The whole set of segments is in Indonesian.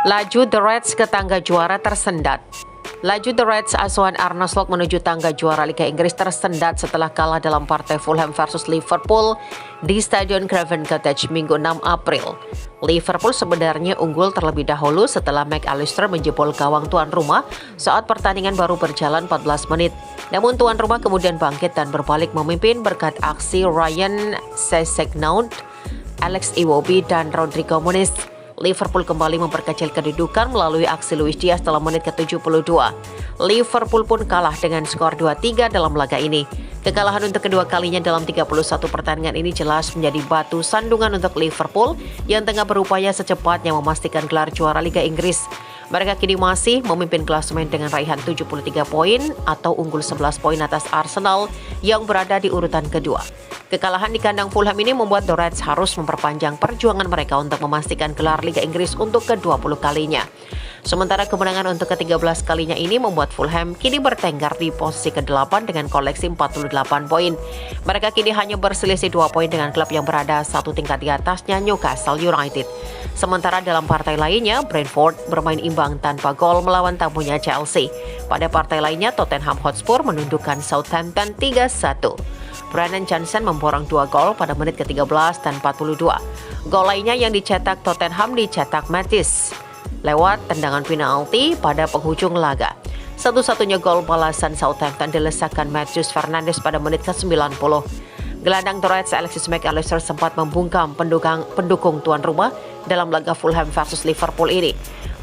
Laju The Reds ke tangga juara tersendat. Laju The Reds asuhan Arne Slot menuju tangga juara Liga Inggris tersendat setelah kalah dalam partai Fulham versus Liverpool di Stadion Craven Cottage Minggu 6 April. Liverpool sebenarnya unggul terlebih dahulu setelah McAllister menjebol gawang tuan rumah saat pertandingan baru berjalan 14 menit. Namun tuan rumah kemudian bangkit dan berbalik memimpin berkat aksi Ryan Sessegnaud, Alex Iwobi dan Rodrigo Muniz. Liverpool kembali memperkecil kedudukan melalui aksi Luis Diaz dalam menit ke-72. Liverpool pun kalah dengan skor 2-3 dalam laga ini. Kekalahan untuk kedua kalinya dalam 31 pertandingan ini jelas menjadi batu sandungan untuk Liverpool yang tengah berupaya secepatnya memastikan gelar juara Liga Inggris. Mereka kini masih memimpin klasemen dengan raihan 73 poin atau unggul 11 poin atas Arsenal yang berada di urutan kedua. Kekalahan di kandang Fulham ini membuat The Reds harus memperpanjang perjuangan mereka untuk memastikan gelar Liga Inggris untuk ke-20 kalinya. Sementara kemenangan untuk ke-13 kalinya ini membuat Fulham kini bertengkar di posisi ke-8 dengan koleksi 48 poin. Mereka kini hanya berselisih 2 poin dengan klub yang berada satu tingkat di atasnya, Newcastle United. Sementara dalam partai lainnya, Brentford bermain imbang tanpa gol melawan tamunya Chelsea. Pada partai lainnya, Tottenham Hotspur menundukkan Southampton 3-1. Brennan Johnson memborong 2 gol pada menit ke-13 dan 42. Gol lainnya yang dicetak Tottenham dicetak Mattis lewat tendangan penalti pada penghujung laga. Satu-satunya gol balasan Southampton dilesakkan Matheus Fernandes pada menit ke-90. Gelandang The Reds Alexis McAllister sempat membungkam pendukung tuan rumah dalam laga Fulham versus Liverpool ini.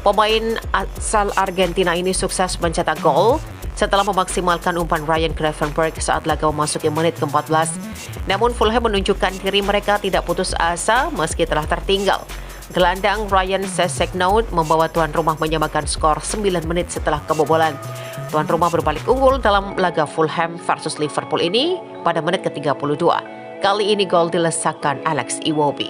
Pemain asal Argentina ini sukses mencetak gol setelah memaksimalkan umpan Ryan Gravenberch saat laga memasuki menit ke-14. Namun Fulham menunjukkan diri mereka tidak putus asa meski telah tertinggal. Gelandang Ryan Sessegnaud membawa tuan rumah menyamakan skor 9 menit setelah kebobolan. Tuan rumah berbalik unggul dalam laga Fulham versus Liverpool ini pada menit ke-32. Kali ini gol dilesakkan Alex Iwobi.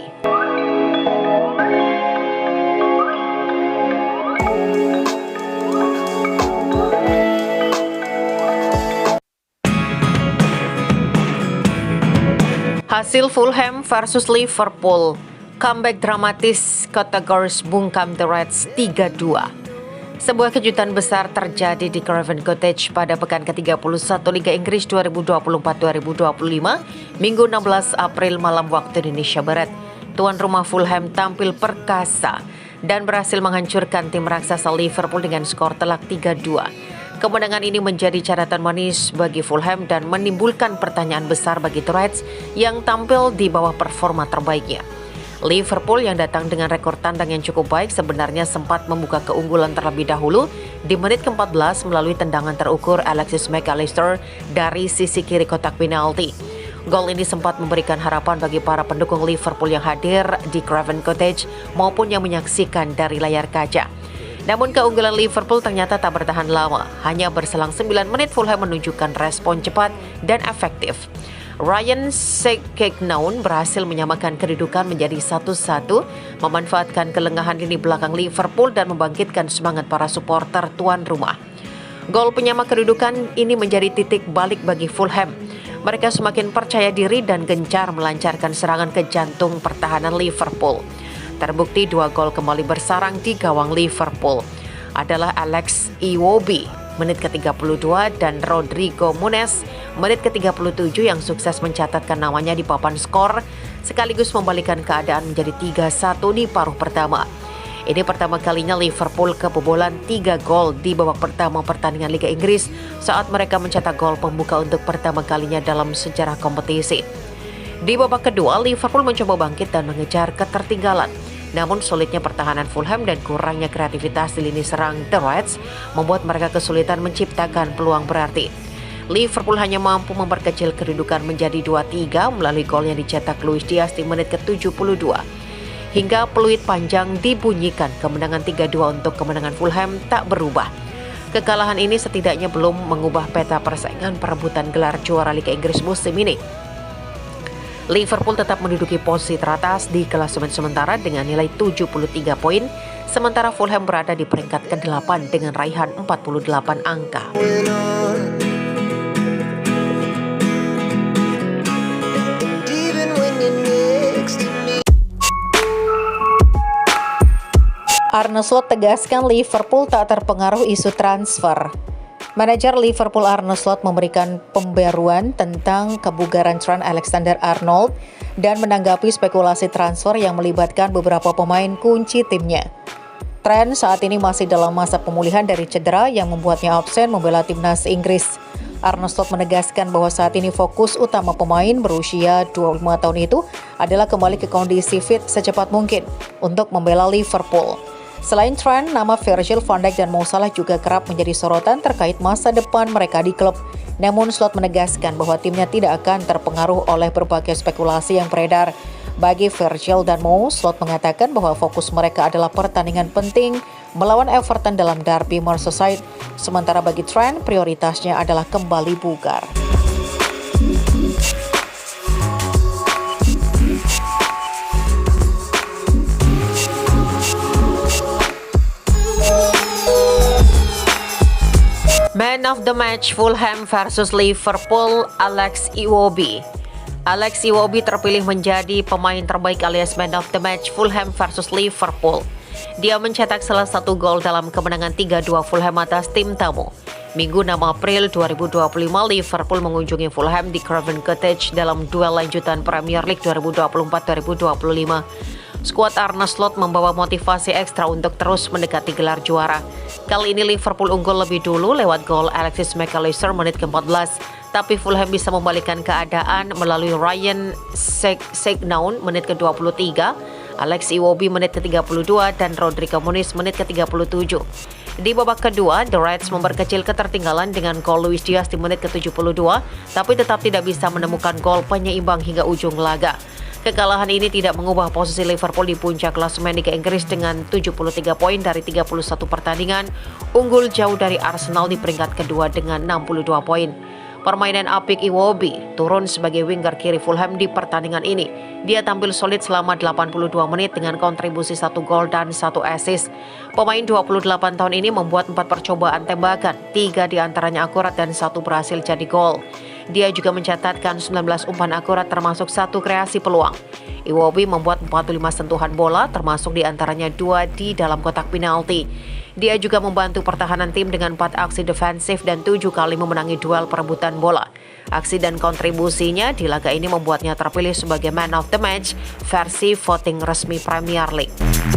Hasil Fulham versus Liverpool. Comeback dramatis Kota Gors bungkam The Reds 3-2. Sebuah kejutan besar terjadi di Craven Cottage pada pekan ke-31 Liga Inggris 2024-2025, Minggu 16 April malam waktu Indonesia Barat. Tuan rumah Fulham tampil perkasa dan berhasil menghancurkan tim raksasa Liverpool dengan skor telak 3-2. Kemenangan ini menjadi catatan manis bagi Fulham dan menimbulkan pertanyaan besar bagi The Reds yang tampil di bawah performa terbaiknya. Liverpool yang datang dengan rekor tandang yang cukup baik sebenarnya sempat membuka keunggulan terlebih dahulu di menit ke-14 melalui tendangan terukur Alexis McAllister dari sisi kiri kotak penalti. Gol ini sempat memberikan harapan bagi para pendukung Liverpool yang hadir di Craven Cottage maupun yang menyaksikan dari layar kaca. Namun keunggulan Liverpool ternyata tak bertahan lama. Hanya berselang 9 menit Fulham menunjukkan respon cepat dan efektif. Ryan Sessegnaud berhasil menyamakan kedudukan menjadi 1-1, memanfaatkan kelengahan lini belakang Liverpool dan membangkitkan semangat para supporter tuan rumah. Gol penyama kedudukan ini menjadi titik balik bagi Fulham. Mereka semakin percaya diri dan gencar melancarkan serangan ke jantung pertahanan Liverpool. Terbukti 2 gol kembali bersarang di gawang Liverpool adalah Alex Iwobi menit ke-32 dan Rodrigo Muniz menit ke-37 yang sukses mencatatkan namanya di papan skor sekaligus membalikan keadaan menjadi 3-1 di paruh pertama. Ini pertama kalinya Liverpool kebobolan 3 gol di babak pertama pertandingan Liga Inggris saat mereka mencetak gol pembuka untuk pertama kalinya dalam sejarah kompetisi. Di babak kedua, Liverpool mencoba bangkit dan mengejar ketertinggalan. Namun sulitnya pertahanan Fulham dan kurangnya kreativitas di lini serang The Reds membuat mereka kesulitan menciptakan peluang berarti. Liverpool hanya mampu memperkecil kedudukan menjadi 2-3 melalui gol yang dicetak Luis Diaz di menit ke-72. Hingga peluit panjang dibunyikan, kemenangan 3-2 untuk kemenangan Fulham tak berubah. Kekalahan ini setidaknya belum mengubah peta persaingan perebutan gelar juara Liga Inggris musim ini. Liverpool tetap menduduki posisi teratas di klasemen sementara dengan nilai 73 poin, sementara Fulham berada di peringkat ke-8 dengan raihan 48 angka. Arne Slot tegaskan Liverpool tak terpengaruh isu transfer. Manajer Liverpool Arne Slot memberikan pembaruan tentang kebugaran Trent Alexander-Arnold dan menanggapi spekulasi transfer yang melibatkan beberapa pemain kunci timnya. Trent saat ini masih dalam masa pemulihan dari cedera yang membuatnya absen membela timnas Inggris. Arne Slot menegaskan bahwa saat ini fokus utama pemain berusia 25 tahun itu adalah kembali ke kondisi fit secepat mungkin untuk membela Liverpool. Selain Trent, nama Virgil van Dijk dan Mo Salah juga kerap menjadi sorotan terkait masa depan mereka di klub. Namun Slot menegaskan bahwa timnya tidak akan terpengaruh oleh berbagai spekulasi yang beredar. Bagi Virgil dan Mo, Slot mengatakan bahwa fokus mereka adalah pertandingan penting melawan Everton dalam Derby Merseyside. Sementara bagi Trent, prioritasnya adalah kembali bugar. Man of the match Fulham versus Liverpool, Alex Iwobi. Alex Iwobi terpilih menjadi pemain terbaik alias man of the match Fulham versus Liverpool. Dia mencetak salah satu gol dalam kemenangan 3-2 Fulham atas tim tamu. Minggu 6 April 2025, Liverpool mengunjungi Fulham di Craven Cottage dalam duel lanjutan Premier League 2024-2025. Skuad Arne Slot membawa motivasi ekstra untuk terus mendekati gelar juara. Kali ini Liverpool unggul lebih dulu lewat gol Alexis McAllister menit ke-14, tapi Fulham bisa membalikkan keadaan melalui Ryan Sessegnon menit ke-23, Alex Iwobi menit ke-32, dan Rodrigo Muniz menit ke-37. Di babak kedua, The Reds memperkecil ketertinggalan dengan gol Luis Diaz di menit ke-72, tapi tetap tidak bisa menemukan gol penyeimbang hingga ujung laga. Kekalahan ini tidak mengubah posisi Liverpool di puncak klasemen Liga Inggris dengan 73 poin dari 31 pertandingan, unggul jauh dari Arsenal di peringkat kedua dengan 62 poin. Permainan apik Iwobi turun sebagai winger kiri Fulham di pertandingan ini. Dia tampil solid selama 82 menit dengan kontribusi 1 gol dan 1 assist. Pemain 28 tahun ini membuat 4 percobaan tembakan, 3 diantaranya akurat dan 1 berhasil jadi gol. Dia juga mencatatkan 19 umpan akurat termasuk 1 kreasi peluang. Iwobi membuat 45 sentuhan bola termasuk diantaranya 2 di dalam kotak penalti. Dia juga membantu pertahanan tim dengan 4 aksi defensif dan 7 kali memenangi duel perebutan bola. Aksi dan kontribusinya di laga ini membuatnya terpilih sebagai man of the match versi voting resmi Premier League.